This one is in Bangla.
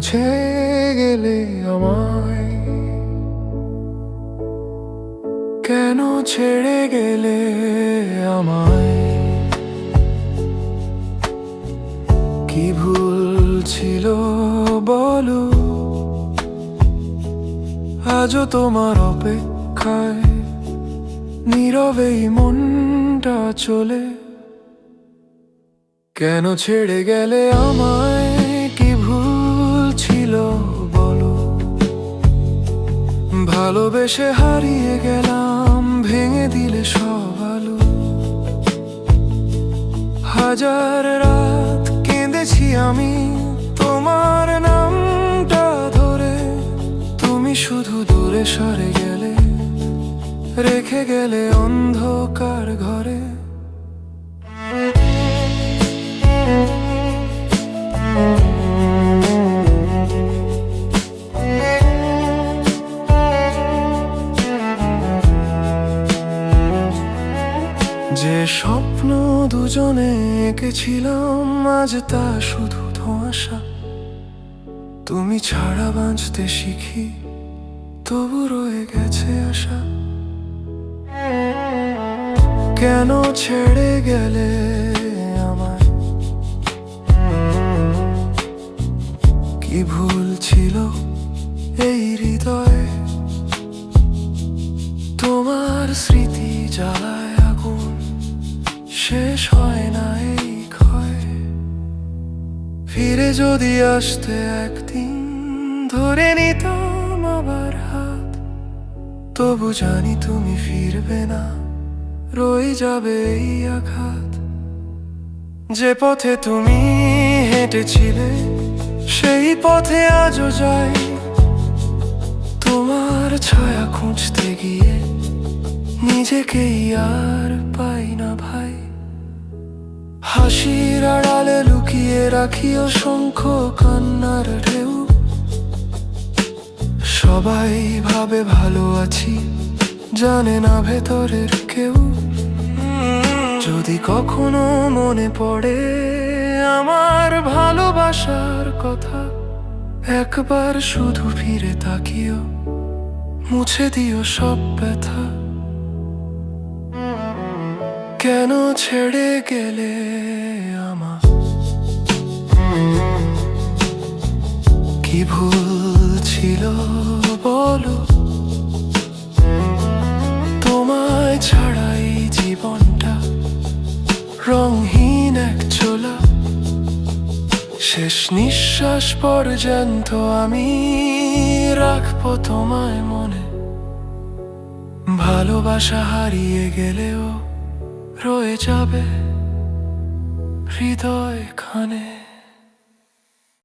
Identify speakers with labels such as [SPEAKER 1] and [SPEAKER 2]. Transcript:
[SPEAKER 1] ছেড়ে গেলে আমায়, কেন ছেড়ে গেলে আমায়? কি ভুল ছিল বলো, আজও তোমার অপেক্ষায় নীরবেই মনটা চলে। কেন ছেড়ে গেলে আমায়? কি ভুল ছিল বলো, ভালোবেসে হারিয়ে গেলাম, ভেঙে দিলে সব আলো। হাজার রাত কেঁদেছি আমি তোমার নামটা ধরে, তুমি শুধু দূরে সরে গেলে, রেখে গেলে অন্ধকার ঘরে। যে স্বপ্ন দুজনে এঁকেছিলাম, আজ তা শুধু ধোঁয়াশা। তুমি ছাড়া বাঁচতে শিখি, তবু রয়ে গেছে আশা। কেন ছেড়ে গেলে আমায়? কি ভুল ছিল এই হৃদয়ে? তোমার স্মৃতি জ্বালায় আগুন, শেষ হয় না এই ক্ষয়। ফিরে যদি আসতে একদিন, ধরে নিতাম আবার হাত। তবু জানি তুমি ফিরবে না, রয়ে যাবে এই আঘাত। যে পথে তুমি হেঁটেছিলে, সেই পথে আজও যাই। তোমার ছায়া খুঁজতে গিয়ে নিজেকেই আর পাই না ভাই। হাসির আড়ালে লুকিয়ে রাখি অসংখ্য কান্নার ঢেউ। সবাই ভাবে ভালো আছি, জানে না ভেতরের কেউ। যদি কখনো মনে পড়ে আমার ভালোবাসার কথা, একবার শুধু ফিরে তাকিও, মুছে দিও সব ব্যথা। কেন ছেড়ে গেলে আমার? কি ভুল ছিল বলো, তোমায় ছাড়াই জীবনটা রংহীন এক চোলা। শেষ নিঃশ্বাস পর্যন্ত আমি রাখবো তোমায় মনে। ভালোবাসা হারিয়ে গেলেও রয়ে যাবে হৃদয় খানে।